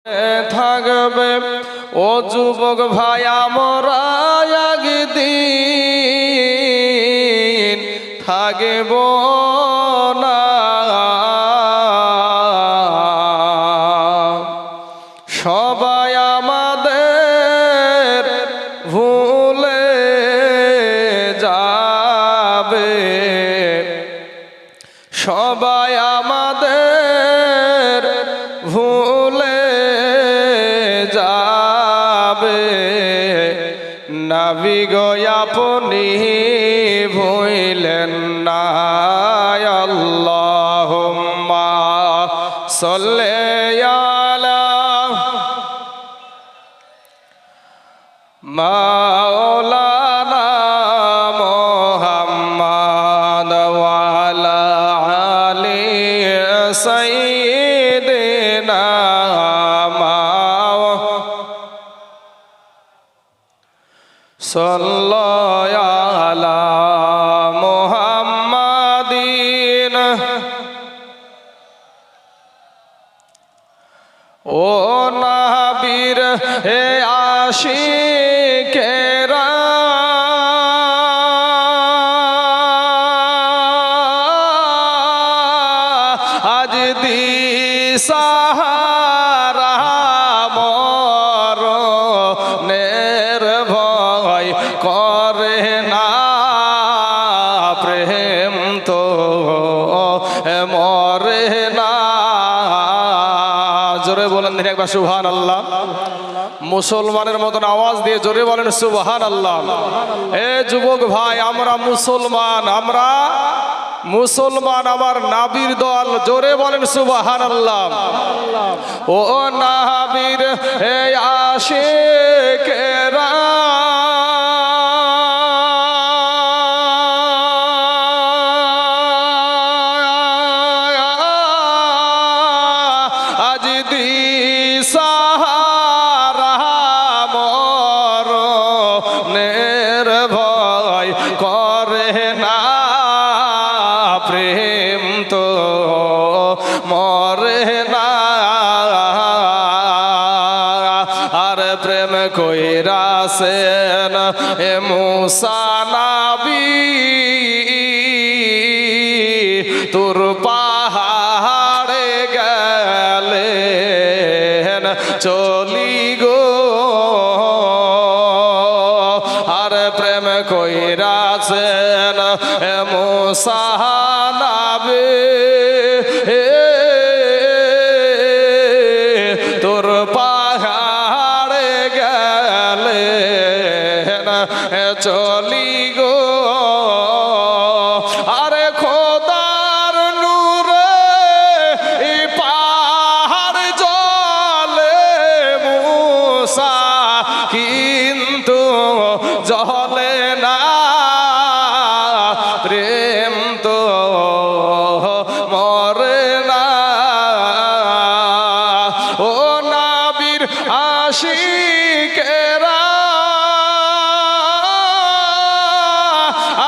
থাকবে ও যুবক ভাই আমরা একদিন থাকব না। সবাই আমাদের ভুলে যাবে, সবাই আমাদের ভুলে যাবে। নবী গো আপনি ভুলেন না। আল্লাহুম্মা সাল্লি আলা মাওলানা মুহাম্মদ ওয়া আলা আলি সাইয়্যিদিনা সাল্লাল্লাহু আলা মুহাম্মাদিন। ও নবীর হে আশিকেরা আজ দিশাহারা মরণের ভয় করে না। প্রেম তো মরে না। জোরে বলেন দিন একবার সুবহানাল্লাহ। মুসলমানের মতন আওয়াজ দিয়ে জোরে বলেন সুবহানাল্লাহ। এ যুবক ভাই আমরা মুসলমান, আমরা মুসলমান, আমার নবীর দল, জোরে বলেন সুবহানাল্লাহ। ও নবীর হে আশিকেরা আজ দিশাহারা মরণের ভয় করে না। প্রেম তো মরে না। আর প্রেম কইরাছেন এ মুসা নবী তোর পাহাড়ে গেলেন চলি গো। আর প্রেম কইরাছেন এ মুসা নবী তোর পাহাড়ে গেলেন চলি গো। আরে খোদার নূরে পাহাড় জলে মুসা কিন্তু জলে না। প্রেম তো মরে না। ও নবীর আশিকেরা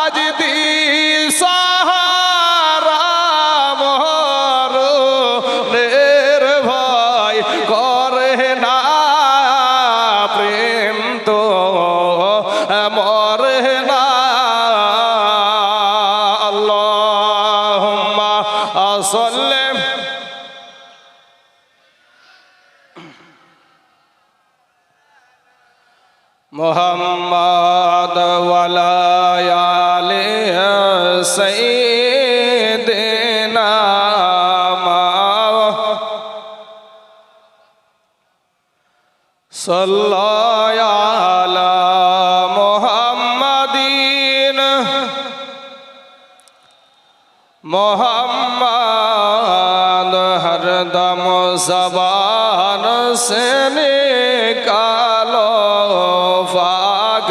আজ দিশাহারা মরণের ভয় করে না। প্রেম তো মরে না। আল্লাহুম্মা সাল্লি মুহাম্মদ ওয়া আলা আলি সাইয়্যিদিনা সাল্লাল্লাহু আলা মুহাম্মাদিন মোহাম্মদ হরদম ज़बान से निकालो फाक।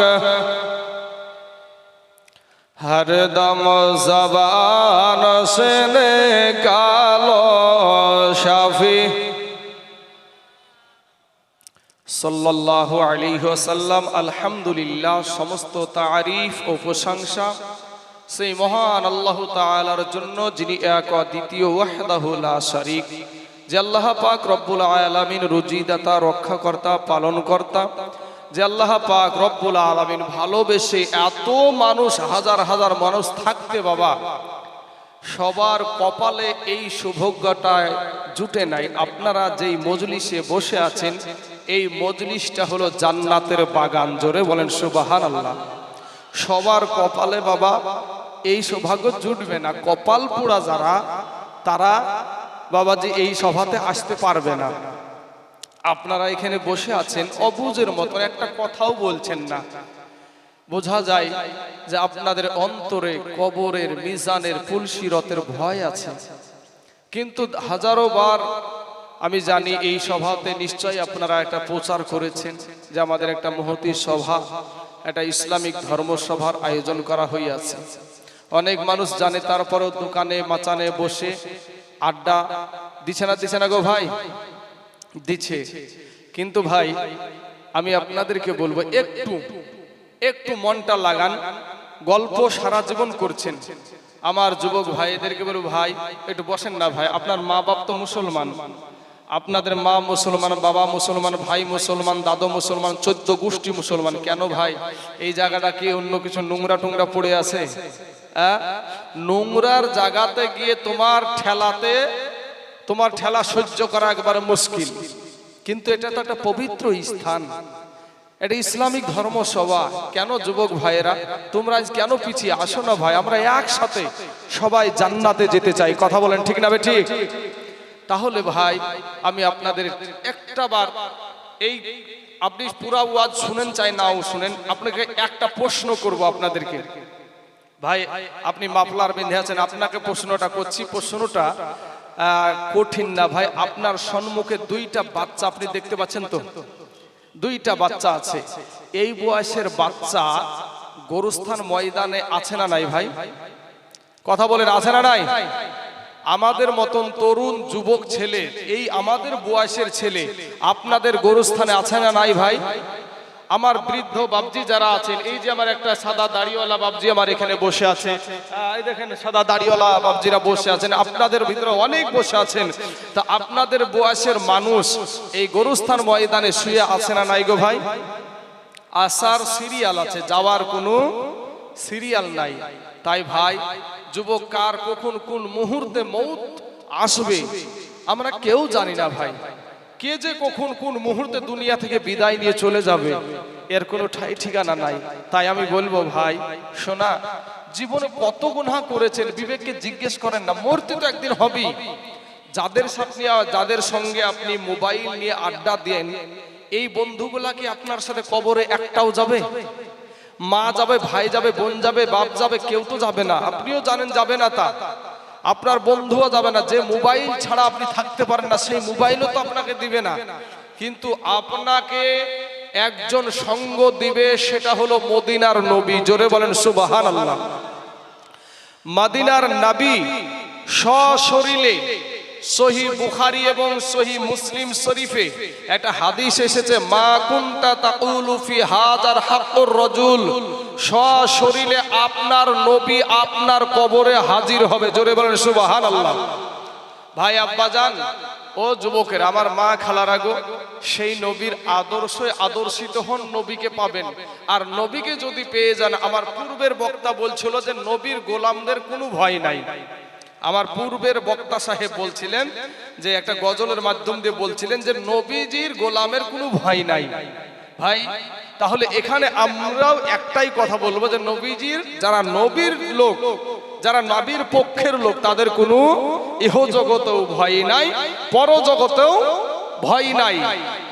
हरदम ज़बान से निकालो शाफी। सल्लल्लाहु अलैहि वसल्लम। अल्हम्दुलिल्लाह। समस्त तारीफ ও প্রশংসা সেই মহান আল্লাহ তাআলার জন্য, যিনি এক দ্বিতীয় ওয়াহদাহু লা শারীক। যে আল্লাহ পাক রব্বুল আলামিন রুজিদাতা, রক্ষাকর্তা, পালনকর্তা, যে আল্লাহ পাক রব্বুল আলামিন ভালোবেসে এত মানুষ, হাজার হাজার মানুষ থাকতে বাবা সবার কপালে এই সৌভাগ্যটায় জুটে নাই। আপনারা যেই মজলিসে বসে আছেন এই মজলিসটা হলো জান্নাতের বাগান। জোরে বলেন সুবহানাল্লাহ। সবার কপালে বাবা এই সৌভাগ্য জুটবে না। কপাল পোড়া যারা, তারা বাবাজি এই সভাতে আসতে পারবে না। আপনারা এখানে বসে আছেন অবুঝের মতন, একটা কথাও বলছেন না। বোঝা যায় যে আপনাদের অন্তরে কবরের, মিজানের, পুলসিরতের ভয় আছে। কিন্তু হাজারো বার আমি জানি এই সভাতে নিশ্চয়ই আপনারা একটা প্রচার করেছেন যে আমাদের একটা মহতী সভা, একটা ইসলামিক ধর্মসভার আয়োজন করা হইয়াছে। অনেক মানুষ জানে, তারপরেও দোকানে মাচানে বসে আড্ডা দিচ্ছে না গো ভাই? দিচ্ছে। কিন্তু ভাই আমি আপনাদেরকে বলবো একটু মনটা লাগান। গল্প সারা জীবন করছেন। আমার যুবক ভাইদেরকে বলবো, ভাই একটু বসেন না ভাই, আপনার মা বাপ তো মুসলমান, আপনাদের মা মুসলমান, বাবা মুসলমান, ভাই মুসলমান, দাদু মুসলমান, 14 গোষ্ঠী মুসলমান। কেন ভাই এই জায়গাটা কি অন্য কিছু নোংরা টোংরা পড়ে আছে? নোংরার জায়গাতে গিয়ে তোমার ঠেলা সহ্য করা একবারে মুশকিল। কিন্তু এটা তো একটা পবিত্র স্থান, এটা ইসলামিক ধর্মসভা। কেন যুবক ভাইয়েরা তোমরা আজ কেন পিছিয়ে আসো না ভাই? আমরা একসাথে সবাই জান্নাতে যেতে চাই। কথা বলেন ঠিক না ঠিক? তাহলে ভাই আমি আপনাদের একটা বার, এই আপনি পুরা ওয়াজ শুনেন চাই নাও শুনেন, আপনাকে একটা প্রশ্ন করব আপনাদেরকে। ভাই আপনি মাফলার বেঁধে আছেন, আপনাকে প্রশ্নটা করছি। প্রশ্নটা কঠিন না ভাই। আপনার সম্মুখে 2টা বাচ্চা আপনি দেখতে পাচ্ছেন তো? 2টা বাচ্চা আছে। এই বয়সের বাচ্চা গোরস্থান ময়দানে আছে না নাই ভাই? কথা বলেন, আছে না নাই? আমাদের মতন তরুণ যুবক ছেলে, এই আমাদের বয়সের ছেলে আপনাদের গোরস্থানে আছে না নাই ভাই? আমার বৃদ্ধ বাবজি যারা আছেন, এই যে আমার একটা সাদা দাড়িওয়ালা বাবজি আমার এখানে বসে আছে, এই দেখেন সাদা দাড়িওয়ালা বাবজিরা বসে আছেন, আপনাদের ভিতরে অনেক বসে আছেন। তা আপনাদের বয়সের মানুষ এই গোরস্থান ময়দানে শুয়ে আছে না নাই গো ভাই? আসার সিরিয়াল আছে, যাওয়ার কোনো সিরিয়াল নাই। তাই ভাই যুবক, কার কখন কোন মুহূর্তে মৌত আসবে আমরা কেউ জানি না ভাই। কে যে কখন কোন মুহূর্তে দুনিয়া থেকে বিদায় নিয়ে চলে যাবে এর কোনো ঠাই ঠিকানা নাই। তাই আমি বলবো ভাই শোনা, জীবনে কত গুনাহ করেছেন বিবেককে জিজ্ঞেস করেন না। মরতে তো একদিন হবেই। যাদের সঙ্গে আপনি মোবাইল নিয়ে আড্ডা দেন, এই বন্ধুগুলা কি আপনার সাথে কবরে একটাও যাবে? মা যাবে, ভাই যাবে, বোন যাবে, বাপ যাবে, কেউ তো যাবে না। আপনিও জানেন যাবে না, তা আপনার বন্ধুও যাবে না। যে মোবাইল ছাড়া আপনি থাকতে পারেন না, সেই মোবাইলও তো আপনাকে দিবে না। কিন্তু আপনাকে একজন সঙ্গ দিবে, সেটা হলো মদিনার নবী। জোরে বলেন সুবহানাল্লাহ। মদিনার নবী সশরীরে সহিহ বুখারী এবং সহিহ মুসলিম শরীফে একটা হাদিস এসেছে, মা কুনতা তাকুলু ফি হাযার হাক্কুর রাজুল, সশরীরে আপনার নবী আপনার কবরে হাজির হবে। জোরে বলেন সুবহানাল্লাহ। ভাই আব্বাজান ও যুবকের, আমার মা খালারা গো, সেই নবীর আদর্শে আদর্শিত হন, নবীকে পাবেন। আর নবীকে যদি পেয়ে যান, আমার পূর্বের বক্তা বলছিল যে নবীর গোলামদের কোনো ভয় নাই। আমার পূর্বের বক্তা সাহেব বলছিলেন যে একটা গজলের মাধ্যম দিয়ে বলছিলেন যে নবীজির গোলামের কোনো ভয় নাই। ভাই তাহলে এখানে আমরাও একটাই কথা বলবো যে নবীজির যারা নবীর লোক, যারা নবীর পক্ষের লোক, তাদের কোনো ইহজগতেও ভয় নাই, পরজগতেও ভয় নাই।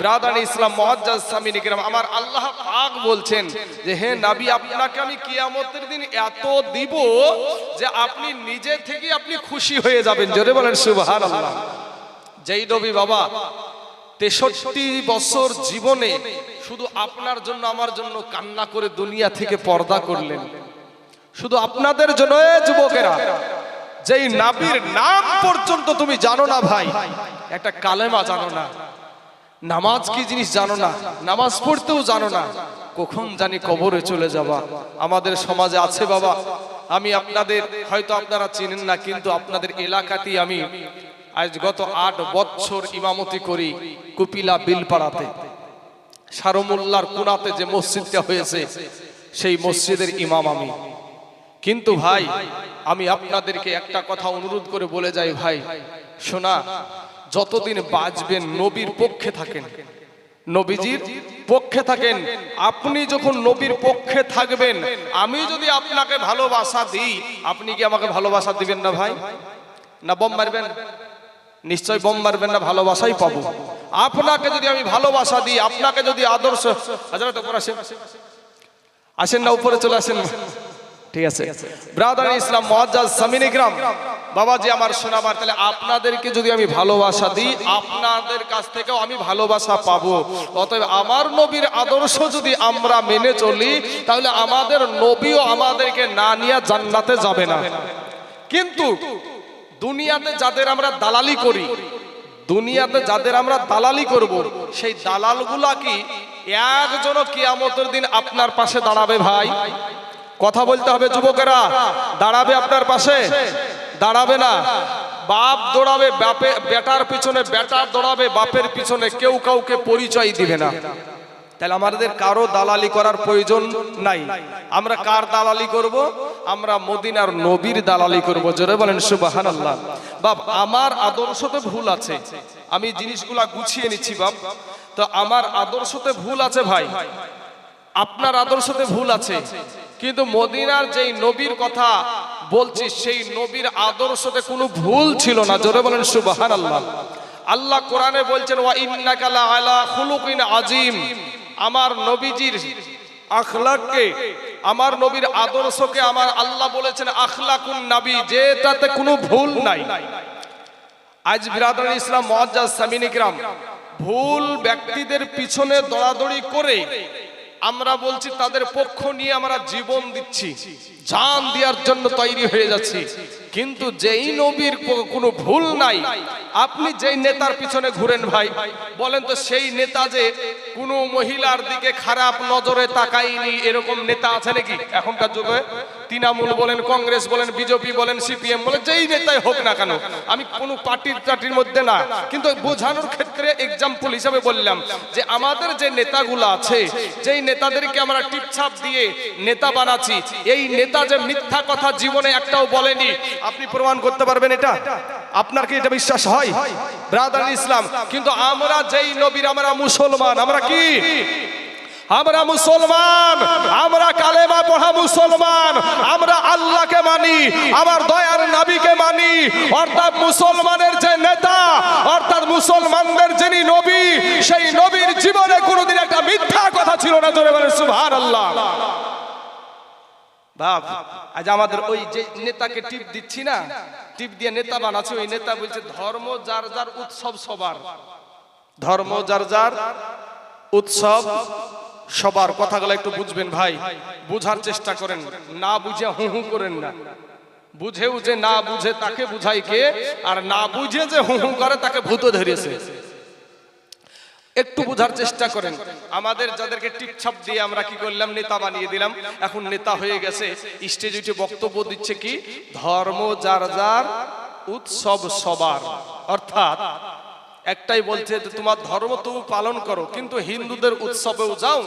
ব্রাদার ইসলাম মুআজ্জাজ সামিন ইকরাম, আমার আল্লাহ পাক বলছেন যে হে নবী, আপনাকে আমি কিয়ামতের দিন এত দিব যে আপনি নিজে থেকে আপনি খুশি হয়ে যাবেন। জোরে বলেন সুবহানাল্লাহ। যেই নবী বাবা 63 বছর জীবনে শুধু আপনার জন্য আমার জন্য কান্না করে দুনিয়া থেকে পর্দা করলেন, শুধু আপনাদের জন্য। যুবকেরা, যেই নবীর নাম পর্যন্ত তুমি জানো না ভাই, একটা কালেমা জানো না, নামাজ কি জিনিস জানো না, নামাজ পড়তেও জানো না, কখন জানি কবরে চলে যাবা। আমাদের সমাজে আছে বাবা, আমি আপনাদের হয়তো আপনারা চিনেন না, কিন্তু আপনাদের এলাকাতেই আমি আজ গত 8 বছর ইমামতি করি কুপিলা বিলপাড়াতে, সারমুল্লার কোনাতে যে মসজিদটা হয়েছে সেই মসজিদের ইমাম আমি। কিন্তু ভাই আমি আপনাদেরকে একটা কথা অনুরোধ করে বলে যাই, ভাই শোনা, যতদিন বাঁচবেন নবীর পক্ষে থাকেন, নবীজির পক্ষে থাকেন। আপনি যখন নবীর পক্ষে থাকবেন, আমি যদি আপনাকে ভালোবাসা দিই, আপনি কি আমাকে ভালোবাসা দিবেন না ভাই? না বম মারবেন? নিশ্চয় বম মারবেন না, ভালোবাসাই পাবো। আপনাকে যদি আমি ভালোবাসা দিই, আপনাকে যদি আদর্শ, আসেন না উপরে চলে আসেন, ঠিক আছে ব্রাদার ইসলাম মুআজ্জাজ সামিন ইকরাম বাবাজি আমার শোনাবার, তাহলে আপনাদেরকে যদি আমি ভালোবাসা দিই, আপনাদের কাছ থেকেও আমি ভালোবাসা পাবো। অতএব আমার নবীর আদর্শ যদি আমরা মেনে চলি, তাহলে আমাদের নবীও আমাদেরকে না নিয়ে জান্নাতে যাবে না। কিন্তু দুনিয়াতে যাদের আমরা দালালি করি, দুনিয়াতে যাদের আমরা দালালি করব, সেই দালালগুলা কি একজনও কিয়ামতের দিন আপনার পাশে দাঁড়াবে ভাই? কথা বলতে হবে যুবকেরা, দাঁড়াবে আপনার পাশে? দাঁড়াবে না। বাপ দৌড়াবে বেটার পিছনে, বেটার দৌড়াবে বাপের পিছনে, কেউ কাউকে পরিচয় দিবে না। তাহলে আমাদের কারো দালালি করার প্রয়োজন নাই। আমরা কার দালালি করব? আমরা মদিনার নবীর দালালি করব। জোরে বলেন সুবহানাল্লাহ। বাপ আমার আদর্শতে ভুল আছে, আমি জিনিসগুলা গুছিয়ে নিচ্ছি বাপ। তো আমার আদর্শতে ভুল আছে ভাই, আপনার আদর্শতে ভুল আছে, কিন্তু মদিনার যেই নবীর কথা বলছি, সেই নবীর আদর্শতে কোনো ভুল ছিল না। জোরে বলেন সুবহানাল্লাহ। আল্লাহ কোরআনে বলছেন ওয়া ইন্নাকা লা আলা খুলুকিন আযীম। আমার নবীজির আখলাককে, আমার নবীর আদর্শকে আমার আল্লাহ বলেছেন আখলাকুন নবী, যেটাতে কোনো ভুল নাই। আজ বিরাদর ইসলাম মুআজ্জাজ সামিন ইকরাম ভুল ব্যক্তিদের পিছনে দৌড়াদৌড়ি করে আমরা বলছি তাদের পক্ষ নিয়ে আমরা জীবন দিচ্ছি, জান দেওয়ার জন্য তৈরি হয়ে যাচ্ছি। কিন্তু যেই নবীর কোনো ভুল নাই, আপনি যেই নেতার পিছনে ঘুরেন ভাই, বলেন তো সেই নেতা যে কোনো মহিলার দিকে খারাপ নজরে তাকায়নি, এরকম নেতা আছে নাকি এখনকার যুগে? তৃণমূল বলেন, কংগ্রেস বলেন, বিজেপি বলেন, সিপিএম বলেন, যেই নেতাই হোক না কেন, আমি কোনো পার্টির মধ্যে না, কিন্তু বোঝানোর ক্ষেত্রে এক্সাম্পল হিসাবে বললাম যে আমাদের যে নেতাগুলো আছে, যেই নেতাদেরকে আমরা টিপছাপ দিয়ে নেতা বানাচ্ছি, এই নেতা যে মিথ্যা কথা জীবনে একটাও বলেনি, আপনি প্রমাণ করতে পারবেন এটা? আপনার কি এটা বিশ্বাস হয় ব্রাদার ইসলাম? কিন্তু আমরা যেই নবীর, আমরা মুসলমান, আমরা কি? আমরা মুসলমান, আমরা কালেমা পড়া মুসলমান, আমরা আল্লাহকে মানি, আমার দয়ার নবীকে মানি। অর্থাৎ মুসলমানের যে নেতা, অর্থাৎ মুসলমানদের যিনি নবী, সেই নবীর জীবনে কোনোদিন একটা মিথ্যা কথা ছিল না। জোরে বলেন সুবহানাল্লাহ। বাপ আজ আমাদের ওই যে নেতাকে টিপ দিচ্ছি না, টিপ দিয়ে নেতা বানাচ্ছে, ওই নেতা বলছে ধর্ম যার যার উৎসব সবার, ধর্ম যার যার উৎসব সবার। কথাগুলো একটু বুঝবেন ভাই, বুঝার চেষ্টা করেন, না বুঝে হু হু করেন না। বুঝে বুঝে না বুঝে তাকে বুঝাই কে, আর না বুঝে যে হু হু করে তাকে ভূত ধরেছে। একটু বোঝার চেষ্টা করেন। আমাদের যাদেরকে টিপছাপ দিয়ে আমরা কি করলাম, নেতা বানিয়ে দিলাম, এখন নেতা হয়ে গেছে, স্টেজে উঠে বক্তব্য দিচ্ছে কি ধর্ম যার যার উৎসব সবার। অর্থাৎ একটাই বলছে যে তোমার ধর্ম তুমি পালন করো, কিন্তু হিন্দুদের উৎসবেও যাও,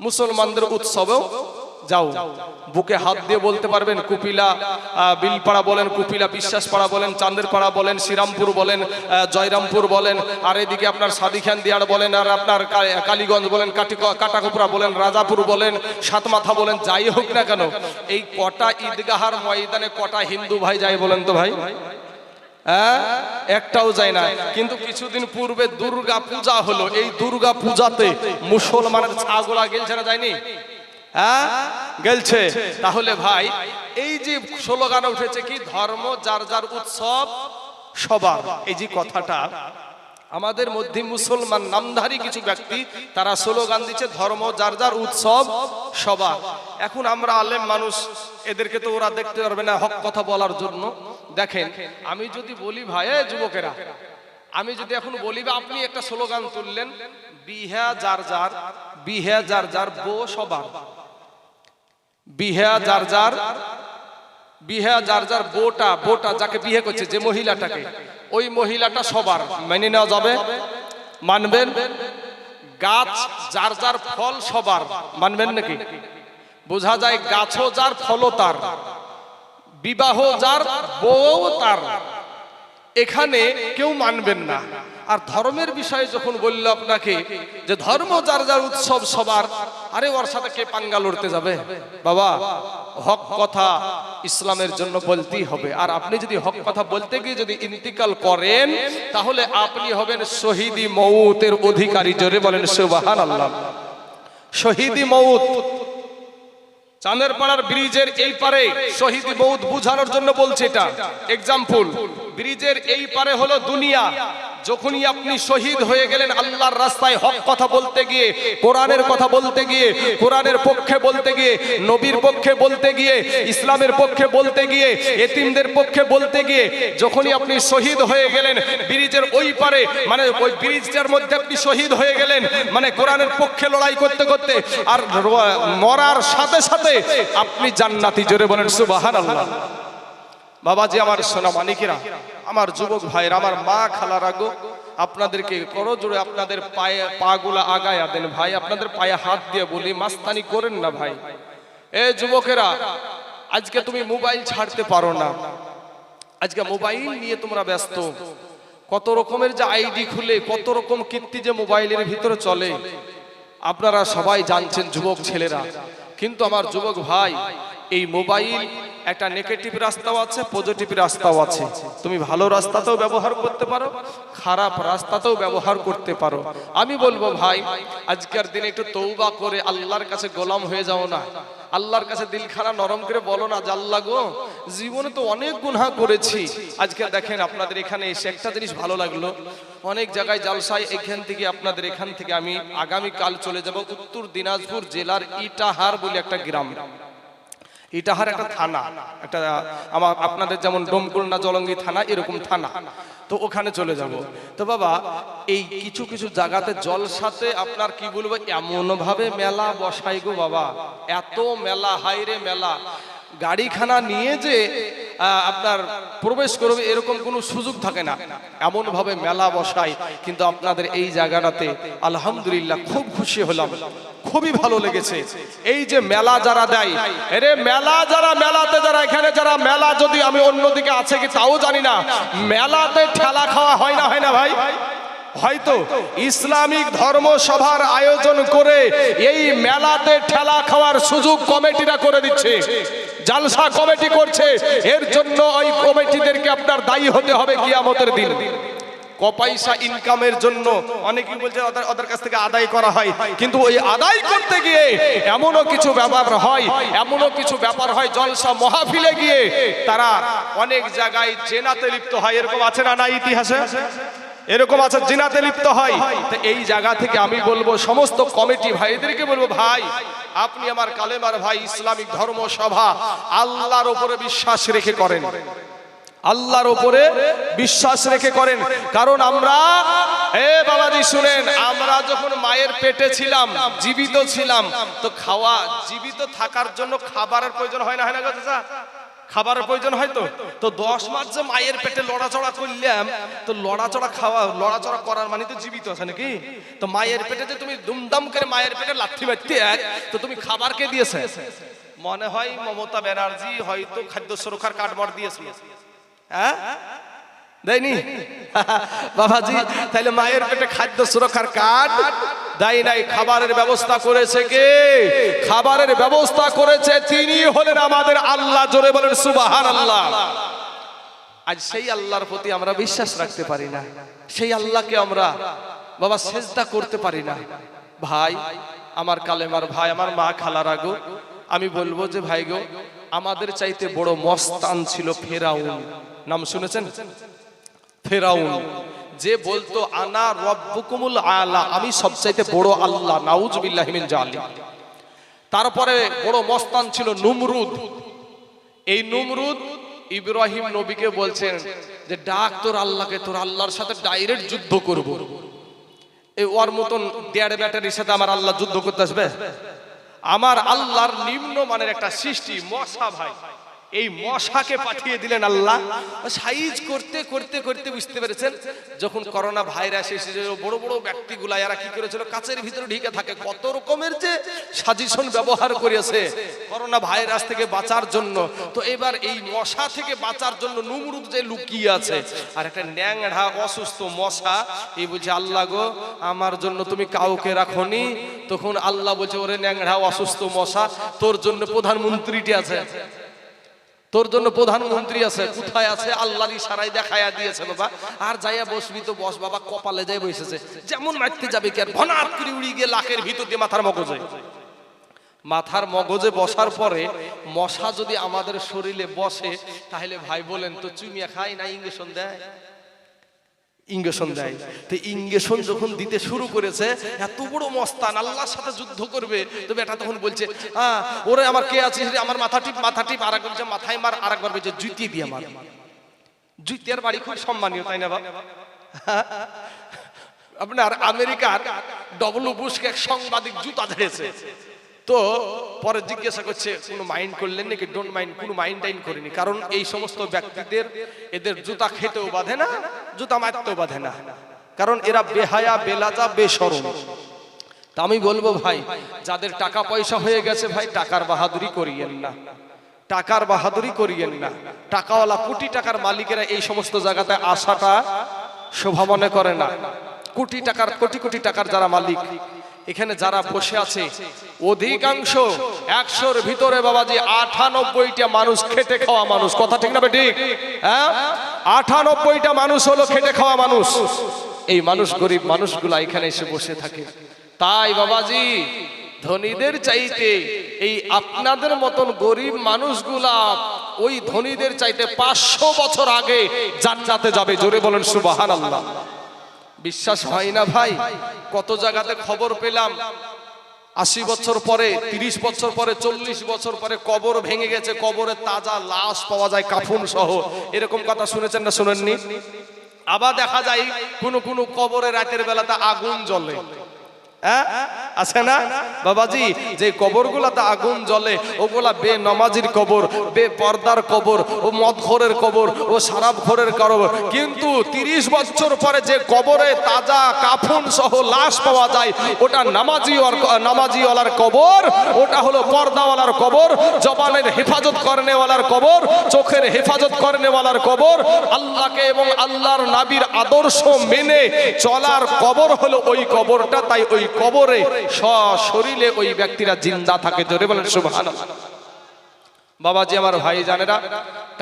মুসলমানদের উৎসবেও যাও। বুকে হাত দিয়ে বলতে পারবেন কুপিলা বিলপাড়া বলেন, কুপিলা বিশ্বাসপাড়া বলেন, চাঁদেরপাড়া বলেন, শ্রীরামপুর বলেন, জয়রামপুর বলেন, আর এদিকে আপনার সাদিখান দিয়ার বলেন, আর আপনার কালীগঞ্জ বলেন, কাটাকোপড়া বলেন, রাজাপুর বলেন, সাতমাথা বলেন, যাই হোক না কেন, এই কটা ঈদগাহার ময়দানে কটা হিন্দু ভাই যায় বলেন তো ভাই? একটাও যায় না। কিন্তু কিছুদিন পূর্বে দুর্গা পূজা হলো, এই দুর্গা পূজাতে মুসলমানের ছাগলা গেলছে না, যায়নি? গেলছে। তাহলে ভাই এই যে স্লোগান উঠেছে কি ধর্ম যার যার উৎসব সবার, এই যে কথাটা আমাদের মধ্যে মুসলমান নামধারী কিছু ব্যক্তি তারা স্লোগান দিচ্ছে ধর্ম যার যার উৎসব সবার। এখন আমরা আলেম মানুষ, এদেরকে তো ওরা দেখতে পারবে না হক কথা বলার জন্য। দেখেন আমি যদি বলি ভাই যুবকেরা, আমি যদি এখন বলি আপনি একটা স্লোগান তুললেন বিহা যার যার, বিহা যার যার বো সবার, বিহা যার যার, বিহা যার যার বোটা, বোটা যাকে বিয়ে করছে যে মহিলাটাকে, ওই মহিলাটা সবার মেনে নেওয়া যাবে? মানবেন? গাছ যার যার ফল সবার মানবেন নাকি? বোঝা যায় গাছও যার ফলও তার, বিবাহ যার বউ তার, এখানে কেউ মানবেন না। আর ধর্মের বিষয়ে যখন বলল আপনাকে যে ধর্ম যার যার উৎসব সবার, আরে ওর সাথে কে পাঙ্গা লড়তে যাবে? বাবা হক কথা ইসলামের জন্য বলতেই হবে। আর আপনি যদি হক কথা বলতে গিয়ে যদি ইন্তিকাল করেন তাহলে আপনি হবেন শহীদি মৌতের অধিকারী। জোরে বলেন সুবহানাল্লাহ। শহীদি মৌত, চাঁদের পাড়ার ব্রিজের এই পারে শহীদি মৌত বুঝানোর জন্য বলছে, এটা এক্সাম্পল। ব্রিজের এই পারে হলো দুনিয়া। যখনই আপনি শহীদ হয়ে গেলেন আল্লাহর রাস্তায় হক কথা বলতে গিয়ে, কোরআনের কথা বলতে গিয়ে, কোরআনের পক্ষে বলতে গিয়ে, নবীর পক্ষে বলতে গিয়ে, ইসলামের পক্ষে বলতে গিয়ে, এতিমদের পক্ষে বলতে গিয়ে যখনই আপনি শহীদ হয়ে গেলেন ব্রিজের ওই পারে, মানে ওই ব্রিজটার মধ্যে আপনি শহীদ হয়ে গেলেন, মানে কোরআনের পক্ষে লড়াই করতে করতে, আর মরার সাথে সাথে আপনি জান্নাতি। জোরে বলেন সুবহানাল্লাহ। বাবাজি আমার সোনা মানিকেরা, আমার যুবক ভাইরা, আমার মা খালারা গো, আপনাদেরকে করো জোরে আপনাদের পায়ে পাগুলা আগায়া দেন ভাই, আপনাদের পায়ে হাত দিয়ে বলি মাস্তানি করেন না ভাই। এ যুবকেরা, আজকে তুমি মোবাইল ছাড়তে পারো না, আজকে মোবাইল নিয়ে তোমরা ব্যস্ত। কত রকমের যে আইডি খুলে কত রকম কীর্তি যে মোবাইলের ভিতরে চলে আপনারা সবাই জানছেন যুবক ছেলেরা। কিন্তু আমার যুবক ভাই, এই মোবাইল একটা নেগেটিভ রাস্তাও আছে, পজিটিভ রাস্তাও আছে। তুমি ভালো রাস্তাতেও ব্যবহার করতে পারো, খারাপ রাস্তাতেও ব্যবহার করতে পারো। আমি বলবো ভাই, আজকের দিনে একটু তওবা করে আল্লাহর কাছে গোলাম হয়ে যাও না। আল্লাহর কাছে দিলখানা নরম করে বলো না যে আল্লাহ গো, জীবনে তো অনেক গুনাহ করেছি। আজকে দেখেন আপনাদের এখানে এসে একটা জিনিস ভালো লাগলো, অনেক জায়গায় জালসায়, এখান থেকে আপনাদের এখান থেকে আমি আগামীকাল চলে যাব উত্তর দিনাজপুর জেলার ইটাহার বলে একটা গ্রাম। ইটাহার একটা থানা, একটা আমার আপনাদের যেমন ডোমকুলনা জলঙ্গি থানা এরকম থানা, তো ওখানে চলে যাব। তো বাবা, এই কিছু কিছু জায়গাতে জলসাতে আপনার কি বলবো, এমন ভাবে মেলা বসাই গো বাবা, এত মেলা, হাইরে মেলা, গাড়িখানা নিয়ে যে আপনার প্রবেশ করবে এরকম কোনো সুযোগ থাকে না, এমন ভাবে মেলা বসাই। কিন্তু আপনাদের এই জায়গাটাতে আলহামদুলিল্লাহ খুব খুশি হলাম, খুবই ভালো লেগেছে। এই যে মেলা যারা দেয়, এরে মেলা যারা, মেলাতে যারা, এখানে যারা মেলা, যদি আমি অন্যদিকে আছে কি তাও জানি না, মেলাতে ঠেলা খাওয়া হয় না, হয় না ভাই? হয়তো ইসলামিক ধর্মসভার আয়োজন করে এই মেলাতে ঠেলা খাওয়ার সুযোগ কমিটিরা করে দিচ্ছে, জালসা কমিটি করছে। এর জন্য ওই কমিটিদেরকে আপনার দায়ী হতে হবে কিয়ামতের দিন। কপয়সা ইনকামের জন্য অনেকেই বলছে ওদের কাছ থেকে আদায় করা হয়, কিন্তু ওই আদায় করতে গিয়ে এমনও কিছু ব্যাপার হয়, এমনও কিছু ব্যাপার হয়, জলসা মাহফিলে গিয়ে তারা অনেক জায়গায় জেনাতে লিপ্ত হয়। এরকম আছে না, না ইতিহাসে এরকম আছে, জিনাতে লিপ্ত হয়। তো এই জায়গা থেকে আমি বলবো সমস্ত কমিটি ভাইদেরকে বলবো, ভাই আপনি আমার কালেমার ভাই, ইসলামিক ধর্মসভা আল্লাহর উপরে বিশ্বাস রেখে করেন, আল্লাহর উপরে বিশ্বাস রেখে করেন। কারণ আমরা, এ বাবাজি শুনেন, আমরা যখন মায়ের পেটে ছিলাম, জীবিত ছিলাম, তো খাওয়া, জীবিত থাকার জন্য খাবারের প্রয়োজন হয় না, হয় না গো চাচা? খাবারের প্রয়োজন হয়। তো 10 মাস যে মায়ের পেটে লড়াচড়া করলাম, তো লড়াচড়া খাওয়া, লড়াচড়া করার মানে তো জীবিত আছে নাকি? তো মায়ের পেটে যে তুমি দুমদাম করে মায়ের পেটে লাথি মারতে, তো তুমি খাবার কে দিয়েছে? মনে হয় মমতা ব্যানার্জি হয়তো খাদ্য সুরক্ষার কার্ড মার দিয়েছিল, হ্যাঁ দেয়নি বাবাজি? তাহলে মায়ের পেটে খাদ্য সুরক্ষার কার্ড দেয় নাই, খাবারের ব্যবস্থা করেছে কে? খাবারের ব্যবস্থা করেছে তিনি হলেন আমাদের আল্লাহ। জোরে বলেন সুবহানাল্লাহ। আজ সেই আল্লাহর প্রতি আমরা বিশ্বাস রাখতে পারি না, সেই আল্লাহকে আমরা বাবা সেজদা করতে পারি না। ভাই আমার কালেমার ভাই, আমার মা খালারা গো, আমি বলবো যে ভাই গো, আমাদের চাইতে বড় মস্তান ছিল ফেরাউন। নাম শুনেছেন? ফেরাউন যে বলতো আনা রব্বুকুমুল আলা, আমি সবচাইতে বড় আল্লাহ, নাউজুবিল্লাহি মিন জালিক। তারপরে বড় মস্তান ছিল নমরুদ। এই নমরুদ ইব্রাহিম নবীকে বলছেন যে ডাক তোর আল্লাহকে, তোর আল্লাহর সাথে ডাইরেক্ট যুদ্ধ করব। এই ওর মতন দেড় ব্যাটারির সাথে আমার আল্লাহ যুদ্ধ করতে আসবে? আমার আল্লাহর নিম্ন মানের একটা সৃষ্টি মশা ভাই, এই মশাকে পাঠিয়ে দিলেন আল্লাহ। সাইজ করতে করতে করতে বুঝতে পেরেছেন যখন করোনা ভাইরাস এসেছিল, বড় বড় ব্যক্তিগুলা এরা কি করেছিল, কাচের ভিতরে ঢুকে থাকে, কত রকমের যে সাজেশন ব্যবহার করেছে করোনা ভাইরাস থেকে বাঁচার জন্য। তো এবার এই মশা থেকে বাঁচার জন্য নমরুদ যে লুকিয়ে আছে, আর একটা ন্যাংড়া অসুস্থ মশা, এই বলছে আল্লাহ গো আমার জন্য তুমি কাউকে রাখোনি। তখন আল্লাহ বলছে ওরে ন্যাংড়া অসুস্থ মশা, তোর জন্য প্রধানমন্ত্রীটি আছে, তোর জন্য প্রধানমন্ত্রী আছে। কোথায় আছে? আল্লাহর ইশারায় দেখায়া দিয়েছে বাবা। আর যাইয়া বসবি তো বস বাবা, কপালে যাই বসেছে, যেমন মারতে যাবে কি আর ভনাট করে উড়ি গিয়ে লাখের ভিতর দিয়ে মাথার মগজে বসার পরে মশা যদি আমাদের শরীরে বসে তাহলে ভাই বলেন তো চুমিয়া খায় না ইঞ্জেকশন দেয়? ইঞ্জেকশন দেয়। তো ইঞ্জেকশন যখন দিতে শুরু করেছে, এত বড় মস্তান আল্লাহর সাথে যুদ্ধ করবে, তবে এটা তখন বলছে ওরে আমার কে আছে, আমার মাথা টিপ আর একবার বলছে মাথায় মার, আর একবার বলছে জুতি দিয়ে মার। জুতিয়ার বাড়ি খুব সম্মানীয়, তাই না বাবা? আপনার আমেরিকার ডব্লিউ বুশকে এক সাংবাদিক জুতা ধরেছে, তো পরে জিজ্ঞাসা করছে কোনো মাইন্ড করলেন নাকি? ডোন্ট মাইন্ড, কোনো মাইন্ড টাইন করিনি, কারণ এই সমস্ত ব্যক্তিদের এদের জুতা খেতেও বাধে না, জুতা মারতেও বাধে না, কারণ এরা বেহায়া বেলাজা বেশরম। তা আমি বলবো ভাই, যাদের টাকা পয়সা হয়ে গেছে ভাই টাকার বাহাদুরি করিয়েন না, টাকার বাহাদুরি করিয়েন না। টাকাওয়ালা কোটি টাকার মালিকেরা এই সমস্ত জায়গাতে আসাটা শোভা মনে করে না। কোটি টাকার কোটি কোটি টাকার যারা মালিক এখানে যারা বসে আছে, অধিকাংশ 100-র ভিতরে বাবাজি 98টা মানুষ খেটে খাওয়া মানুষ। কথা ঠিক না ঠিক? হ্যাঁ, 98টা মানুষ হলো খেটে খাওয়া মানুষ। এই মানুষ, গরিব মানুষগুলা এখানে এসে বসে থাকে। তাই বাবাজি ধনীদের চাইতে এই আপনাদের মতন গরিব মানুষগুলা ওই ধনীদের চাইতে 500 বছর আগে জান্নাতে যাবে। জোরে বলেন সুবহানাল্লাহ। বিশ্বাস হয় না ভাই? কত জায়গাতে খবর পেলাম 80 বছর পরে, 30 বছর পরে, 40 বছর পরে কবর ভেঙে গেছে, কবরে তাজা লাশ পাওয়া যায় কাফন সহ। এরকম কথা শুনেছেন না শুনেননি? আবার দেখা যায় কোন কবরে রাতের বেলাতে আগুন জ্বলে, আছে না বাবাজি? যে কবরগুলাতে আগুন জ্বলে ওগুলা বেনামাজির কবর, বেপর্দার কবর, ও মদখোরের কবর, ও শরাবখোরের কবর। কিন্তু 30 বছর পরে যে কবরে তাজা কাফন সহ লাশ পাওয়া যায় ওটা নামাজিওয়ালার কবর, ওটা হলো পর্দাওয়ালার কবর, জবানের হেফাজত করনেওয়ালার কবর, চোখের হেফাজত করনেওয়ালার কবর, আল্লাহকে এবং আল্লাহর নবীর আদর্শ মেনে চলার কবর হলো ওই কবরটা। তাই ওই কবরে সশরীরে ওই ব্যক্তিরা জিন্দা থাকে। জোরে বলেন সুবহানাল্লাহ। বাবাজি আমার ভাই জানেরা,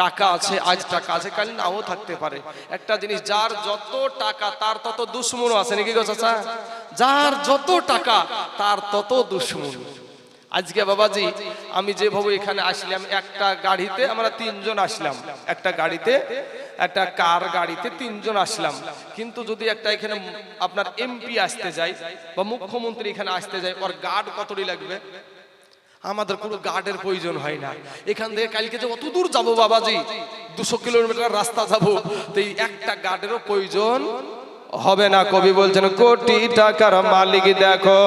টাকা আছে, আজ টাকা আছে কাল নাও থাকতে পারে। একটা জিনিস, যার যত টাকা তার তত দুশ্মনও আছে, নাকি গো চাচা? যার যত টাকা তার তত দুশ্মন। আজকে বাবাজি আমি যেভাবে এখানে আসলাম, একটা গাড়িতে আমরা 3 জন আসলাম, একটা গাড়িতে, একটা কার গাড়িতে 3 জন আসলাম। কিন্তু যদি একটা এখানে আপনার এমপি আসতে যায় বা মুখ্যমন্ত্রী এখানে আসতে যায়, ওর গার্ড কতটি লাগবে? আমাদের কোনো গার্ডের প্রয়োজন হয় না। এখান থেকে কালকে যে অত দূর যাবো বাবাজি, 200 কিলোমিটার রাস্তা যাবো, তো এই একটা গার্ডেরও প্রয়োজন হবে না। কবি বলছেন কোটি টাকার মালিক দেখো,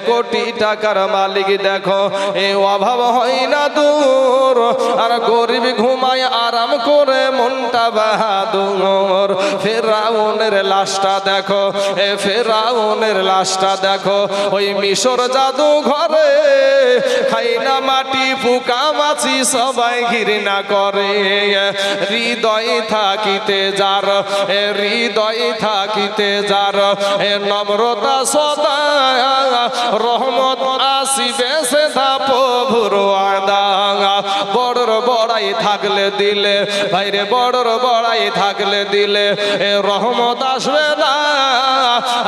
কোটি টাকার মালিক দেখো, এ অভাব হয় না দূর, আর গরিব ঘুমায় আরাম করে মনটা বাহাদুর। ফেরাউনের লাশটা দেখো, ফেরাউনের লাশটা দেখো, ওই মিশর জাদু ঘরে খাই না মাটি পোকা মাছি সবাই ঘৃণা করে। হৃদয় থাকিতে যার, হৃদয় থাকিতে যার, নম্রতা সদা রহমত আসিবে সেটা প্রভুর ওয়াদা। বড়র বড়াই থাকলে দিলে ভাইরে, বড়র বড়াই থাকলে দিলে রহমত আসবে না,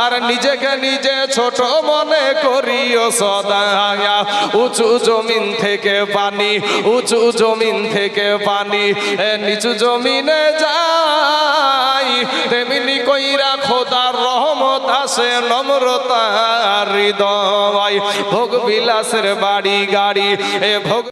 আর নিজেকে নিজে ছোট মনে করিও সদা। উঁচু জমিন থেকে পানি, উঁচু জমিন থেকে পানি নিচু জমিনে যায়, তেমনি কইরা খোদার রহমত আসে নম্রতা হৃদয়। ভোগ বিলাসের বাড়ি গাড়ি, ভোগ